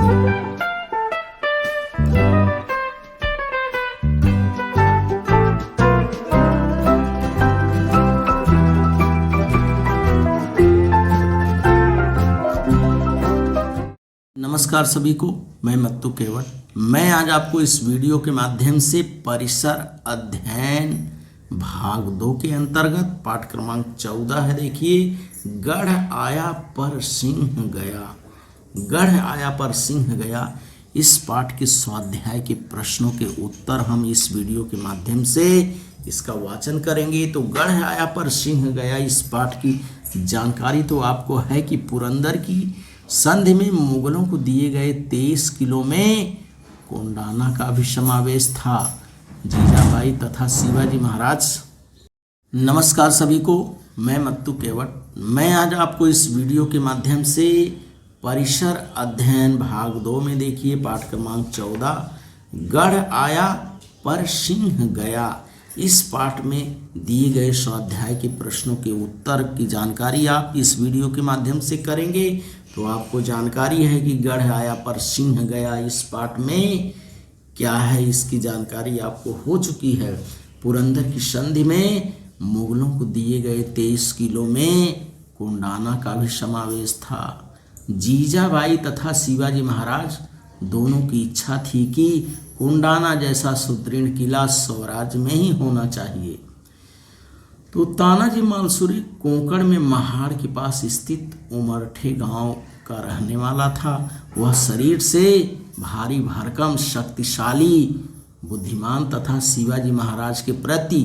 नमस्कार सभी को, मैं मत्तू केवट। मैं आज आपको इस वीडियो के माध्यम से परिसर अध्ययन भाग 2 के अंतर्गत पाठ क्रमांक 14 है। देखिए, गढ़ आया पर सिंह गया। गढ़ आया पर सिंह गया, इस पाठ के स्वाध्याय के प्रश्नों के उत्तर हम इस वीडियो के माध्यम से इसका वाचन करेंगे। तो गढ़ आया पर सिंह गया, इस पाठ की जानकारी तो आपको है कि पुरंदर की संधि में मुगलों को दिए गए 23 किलो में कोंडाना का भी समावेश था। जीजाबाई तथा शिवाजी महाराज। नमस्कार सभी को, मैं मत्तू केवट। मैं आज आपको इस वीडियो के माध्यम से परिसर अध्ययन भाग 2 में देखिए पाठ क्रमांक 14 गढ़ आया पर सिंह गया, इस पाठ में दिए गए स्वाध्याय के प्रश्नों के उत्तर की जानकारी आप इस वीडियो के माध्यम से करेंगे। तो आपको जानकारी है कि गढ़ आया पर सिंह गया, इस पाठ में क्या है इसकी जानकारी आपको हो चुकी है। पुरंदर की संधि में मुगलों को दिए गए 23 किलो में कोंडाना का भी समावेश था। जीजाबाई तथा शिवाजी महाराज दोनों की इच्छा थी कि कोंडाना जैसा सुदृढ़ किला स्वराज में ही होना चाहिए। तो तानाजी मालसुरी कोंकण में महाड़ के पास स्थित उमरठे गांव का रहने वाला था। वह शरीर से भारी भरकम, शक्तिशाली, बुद्धिमान तथा शिवाजी महाराज के प्रति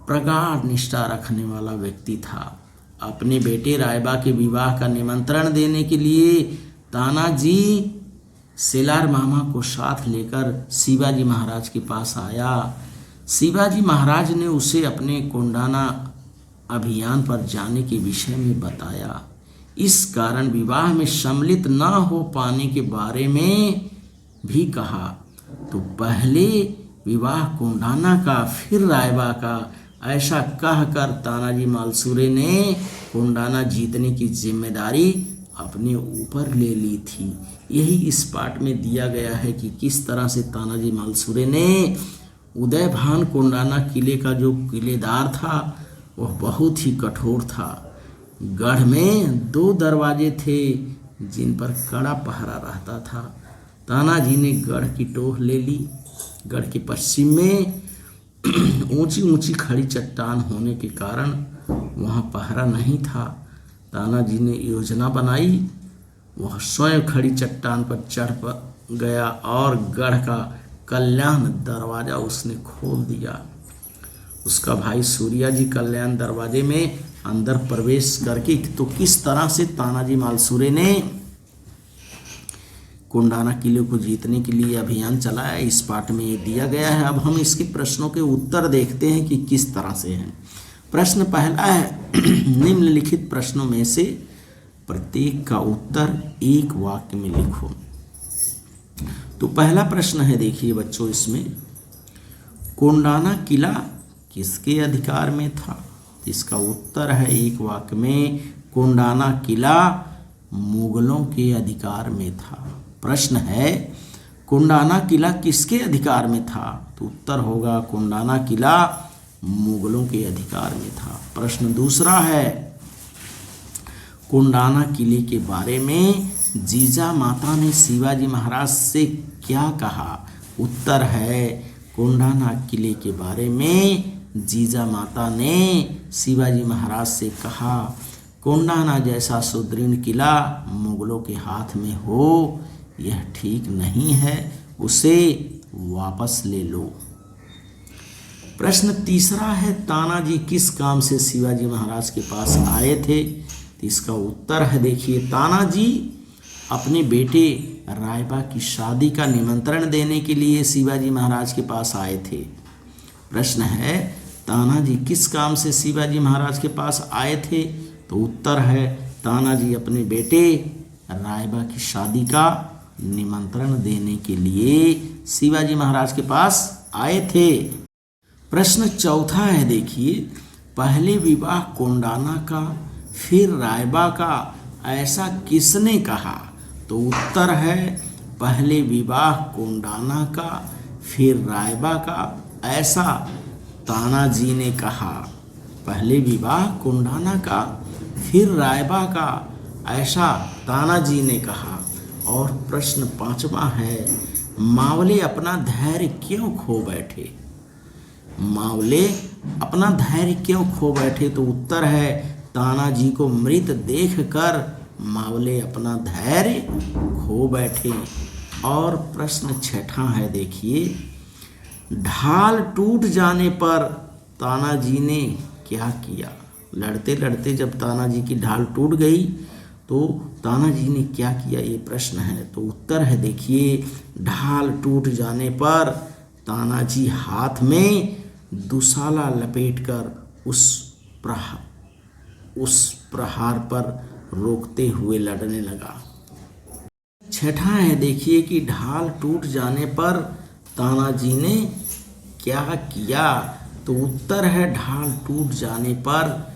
प्रगाढ़ निष्ठा रखने वाला व्यक्ति था। अपने बेटे रायबा के विवाह का निमंत्रण देने के लिए तानाजी सेलार मामा को साथ लेकर शिवाजी महाराज के पास आया। शिवाजी महाराज ने उसे अपने कोंडाना अभियान पर जाने के विषय में बताया। इस कारण विवाह में सम्मिलित न हो पाने के बारे में भी कहा। तो पहले विवाह कोंडाना का, फिर रायबा का, ऐसा कहकर तानाजी मालसुरे ने कोंडाना जीतने की जिम्मेदारी अपने ऊपर ले ली थी। यही इस पाठ में दिया गया है कि किस तरह से तानाजी मालसुरे ने उदयभान कोंडाना किले का जो किलेदार था वह बहुत ही कठोर था। गढ़ में 2 दरवाजे थे जिन पर कड़ा पहरा रहता था। तानाजी ने गढ़ की टोह ले ली। गढ़ के पश्चिम में ऊंची ऊंची खड़ी चट्टान होने के कारण वहां पहरा नहीं था। तानाजी ने योजना बनाई, वह स्वयं खड़ी चट्टान पर चढ़ गया और गढ़ का कल्याण दरवाजा उसने खोल दिया। उसका भाई सूर्या जी कल्याण दरवाजे में अंदर प्रवेश करके तो किस तरह से तानाजी मालसुरे ने कोंडाना किले को जीतने के लिए अभियान चलाया, इस पाठ में ये दिया गया है। अब हम इसके प्रश्नों के उत्तर देखते हैं कि किस तरह से हैं। प्रश्न पहला है निम्नलिखित प्रश्नों में से प्रत्येक का उत्तर एक वाक्य में लिखो। तो पहला प्रश्न है, देखिए बच्चों, इसमें कोंडाना किला किसके अधिकार में था? इसका उत्तर है एक वाक्य में, कोंडाना किला मुगलों के अधिकार में था। प्रश्न है, कोंडाना किला किसके अधिकार में था? तो उत्तर होगा कोंडाना किला मुगलों के अधिकार में था। प्रश्न दूसरा है, कोंडाना किले के बारे में जीजा माता ने शिवाजी महाराज से क्या कहा? उत्तर है कोंडाना किले के बारे में जीजा माता ने शिवाजी महाराज से कहा, कोंडाना जैसा सुदृढ़ किला मुगलों के हाथ में हो यह ठीक नहीं है, उसे वापस ले लो। प्रश्न तीसरा है, तानाजी किस काम से शिवाजी महाराज के पास आए थे? इसका उत्तर है, देखिए, तानाजी अपने बेटे रायबा की शादी का निमंत्रण देने के लिए शिवाजी महाराज के पास आए थे। प्रश्न है, तानाजी किस काम से शिवाजी महाराज के पास आए थे? तो उत्तर है, तानाजी अपने बेटे रायबा की शादी का निमंत्रण देने के लिए शिवाजी महाराज के पास आए थे। प्रश्न चौथा है, देखिए, पहले विवाह कोंडाना का फिर रायबा का ऐसा किसने कहा? तो उत्तर है पहले विवाह कोंडाना का फिर रायबा का, ऐसा तानाजी ने कहा। पहले विवाह कोंडाना का फिर रायबा का, ऐसा तानाजी ने कहा। और प्रश्न 5वां है, मावले अपना धैर्य क्यों खो बैठे? मावले अपना धैर्य क्यों खो बैठे? तो उत्तर है तानाजी को मृत देखकर मावले अपना धैर्य खो बैठे। और प्रश्न 6वां है, देखिए, ढाल टूट जाने पर तानाजी ने क्या किया? लड़ते लड़ते जब तानाजी की ढाल टूट गई तो तानाजी ने क्या किया, ये प्रश्न है। तो उत्तर है, देखिए, ढाल टूट जाने पर तानाजी हाथ में दुशाला लपेटकर उस प्रहार पर रोकते हुए लड़ने लगा। 6वां है, देखिए कि ढाल टूट जाने पर तानाजी ने क्या किया? तो उत्तर है ढाल टूट जाने पर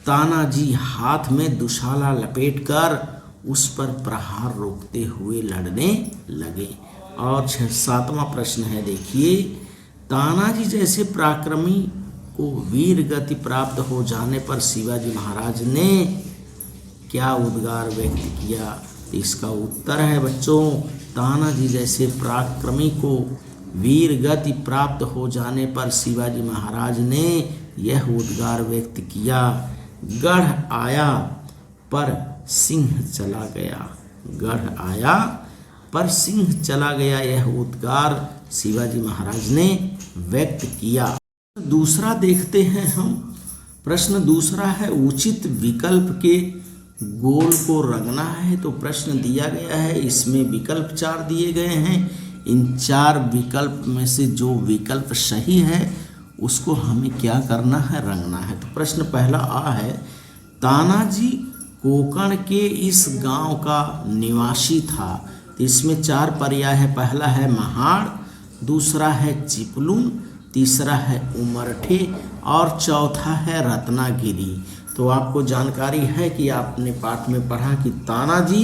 तानाजी हाथ में दुशाला लपेटकर उस पर प्रहार रोकते हुए लड़ने लगे। और 7वां प्रश्न है, देखिए, तानाजी जैसे पराक्रमी को वीर गति प्राप्त हो जाने पर शिवाजी महाराज ने क्या उद्गार व्यक्त किया? इसका उत्तर है बच्चों, तानाजी जैसे पराक्रमी को वीर गति प्राप्त हो जाने पर शिवाजी महाराज ने यह उद्गार व्यक्त किया, गढ़ आया पर सिंह चला गया। गढ़ आया पर सिंह चला गया, यह उद्गार शिवाजी महाराज ने व्यक्त किया। दूसरा देखते हैं हम। प्रश्न दूसरा है, उचित विकल्प के गोल को रंगना है। तो प्रश्न दिया गया है, इसमें विकल्प 4 दिए गए हैं। इन 4 विकल्प में से जो विकल्प सही है उसको हमें क्या करना है, रंगना है। तो प्रश्न पहला आ है, तानाजी कोंकण के इस गांव का निवासी था। तो इसमें 4 पर्याय है। पहला है महाड़, दूसरा है चिपलून, तीसरा है उमरठे और चौथा है रत्नागिरी। तो आपको जानकारी है कि आपने पाठ में पढ़ा कि तानाजी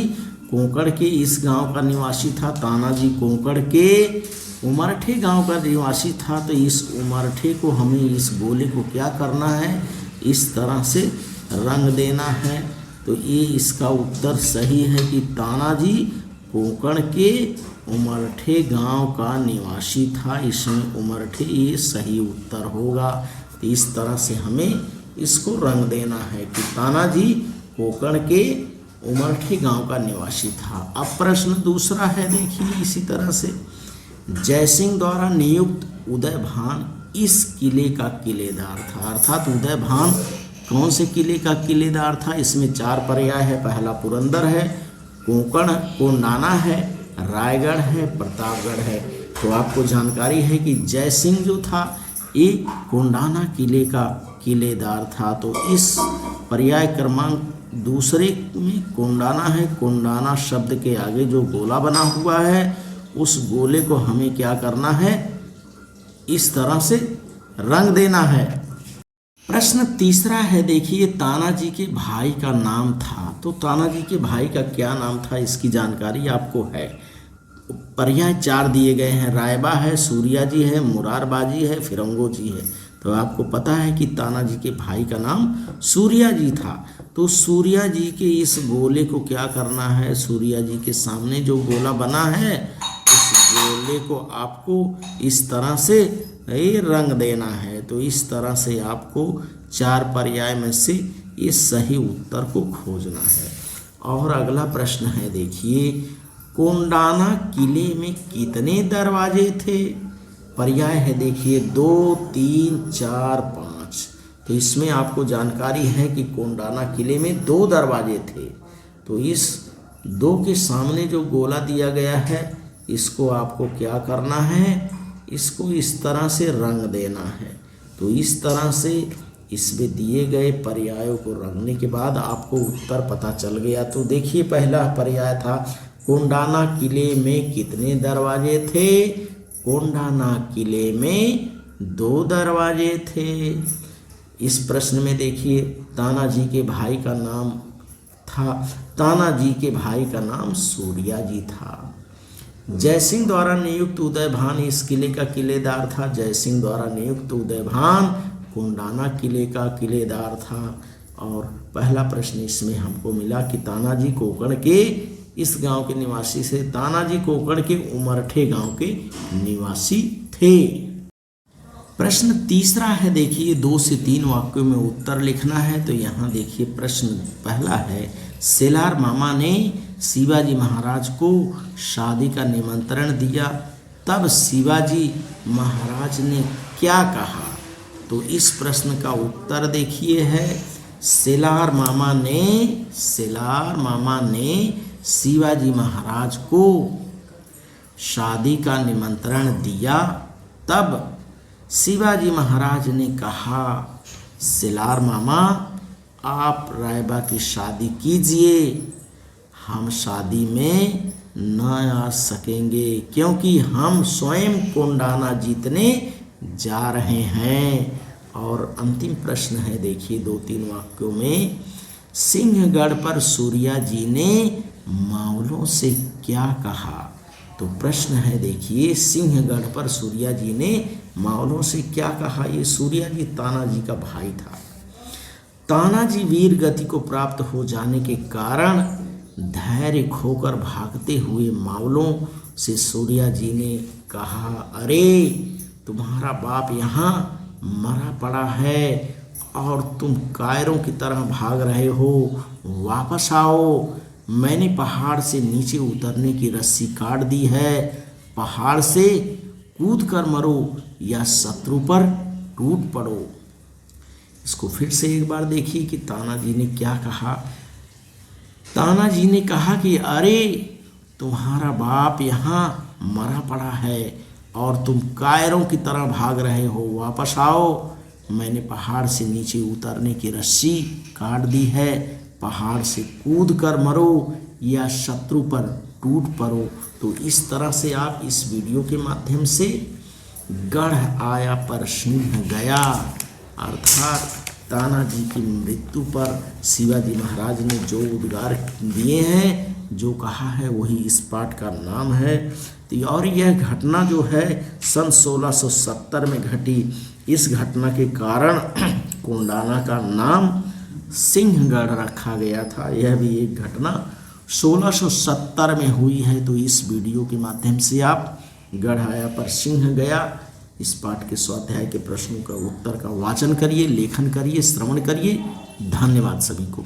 कोंकण के इस गांव का निवासी था। तानाजी कोंकण के उमरठे गांव का निवासी था। तो इस उमरठे को हमें, इस गोले को क्या करना है, इस तरह से रंग देना है। तो ये इसका उत्तर सही है कि तानाजी कोंकण के उमरठे गांव का निवासी था। इसमें उमरठे ये सही उत्तर होगा। तो इस तरह से हमें इसको रंग देना है कि तानाजी कोंकण के उमरठे गांव का निवासी था। अब प्रश्न दूसरा है, देखिए इसी तरह से, जयसिंह द्वारा नियुक्त उदयभान इस किले का किलेदार था। अर्थात उदयभान कौन से किले का किलेदार था? इसमें 4 पर्याय है। पहला पुरंदर है, कोंडाना है, रायगढ़ है, प्रतापगढ़ है। तो आपको जानकारी है कि जयसिंह जो था ये कोंडाना किले का किलेदार था। तो इस पर्याय क्रमांक दूसरे में कोंडाना है। कोंडाना शब्द के आगे जो गोला बना हुआ है उस गोले को हमें क्या करना है, इस तरह से रंग देना है। प्रश्न तीसरा है, देखिए, तानाजी के भाई का नाम था। तो तानाजी के भाई का क्या नाम था, इसकी जानकारी आपको है। पर्याय 4 दिए गए हैं। रायबा है, सूर्याजी है, मुरारबाजी है, फिरंगोजी है। तो आपको पता है कि तानाजी के भाई का नाम सूर्याजी था। तो सूर्याजी के इस गोले को क्या करना है, सूर्याजी के सामने जो गोला बना है उस गोले को आपको इस तरह से रंग देना है। तो इस तरह से आपको 4 पर्याय में से इस सही उत्तर को खोजना है। और अगला प्रश्न है, देखिए, कोंडाना किले में कितने दरवाजे थे? पर्याय है, देखिए, 2, 3, 4, 5। तो इसमें आपको जानकारी है कि कोंडाना किले में 2 दरवाजे थे। तो इस 2 के सामने जो गोला दिया गया है इसको आपको क्या करना है, इसको इस तरह से रंग देना है। तो इस तरह से इसमें दिए गए पर्यायों को रंगने के बाद आपको उत्तर पता चल गया। तो देखिए, पहला पर्याय था, कोंडाना किले में कितने दरवाजे थे? कोंडाना किले में 2 दरवाजे थे। इस प्रश्न में देखिए, तानाजी के भाई का नाम था। तानाजी के भाई का नाम सूर्या जी था। जयसिंह द्वारा नियुक्त उदयभान इस किले का किलेदार था। जयसिंह द्वारा नियुक्त उदयभान कोंडाना किले का किलेदार था। और पहला प्रश्न इसमें हमको मिला कि तानाजी कोकण के इस गांव के निवासी से। तानाजी कोकण के उमरठे गांव के निवासी थे। प्रश्न तीसरा है, देखिए 2 से 3 वाक्यों में उत्तर लिखना है। तो यहाँ देखिए प्रश्न पहला है, सेलार मामा ने शिवाजी महाराज को शादी का निमंत्रण दिया, तब शिवाजी महाराज ने क्या कहा? तो इस प्रश्न का उत्तर देखिए है, सेलार मामा ने शिवाजी महाराज को शादी का निमंत्रण दिया, तब शिवाजी महाराज ने कहा, सेलार मामा आप रायबा की शादी कीजिए, हम शादी में न आ सकेंगे क्योंकि हम स्वयं कोंडाना जीतने जा रहे हैं। और अंतिम प्रश्न है, देखिए 2-3 वाक्यों में, सिंहगढ़ पर सूर्या जी ने मावलों से क्या कहा? तो प्रश्न है, देखिए सिंहगढ़ पर सूर्या जी ने मावलों से क्या कहा? ये सूर्या जी तानाजी का भाई था। तानाजी वीर गति को प्राप्त हो जाने के कारण धैर्य खोकर भागते हुए मावलों से सूर्या जी ने कहा, अरे तुम्हारा बाप यहाँ मरा पड़ा है और तुम कायरों की तरह भाग रहे हो, वापस आओ। मैंने पहाड़ से नीचे उतरने की रस्सी काट दी है, पहाड़ से कूद कर मरो या शत्रु पर टूट पड़ो। इसको फिर से एक बार देखिए कि तानाजी ने क्या कहा। तानाजी ने कहा कि अरे तुम्हारा बाप यहाँ मरा पड़ा है और तुम कायरों की तरह भाग रहे हो, वापस आओ। मैंने पहाड़ से नीचे उतरने की रस्सी काट दी है, पहाड़ से कूद कर मरो या शत्रु पर टूट पड़ो। तो इस तरह से आप इस वीडियो के माध्यम से गढ़ आया पर सिंह गया अर्थात तानाजी की मृत्यु पर शिवाजी महाराज ने जो उद्गार दिए हैं, जो कहा है, वही इस पाठ का नाम है। और यह घटना जो है सन 1670 में घटी। इस घटना के कारण कोंडाना का नाम सिंहगढ़ रखा गया था। यह भी एक घटना 1670 में हुई है। तो इस वीडियो के माध्यम से आप गढ़ आया पर सिंह गया इस पाठ के स्वाध्याय के प्रश्नों का उत्तर का वाचन करिए, लेखन करिए, श्रवण करिए। धन्यवाद सभी को।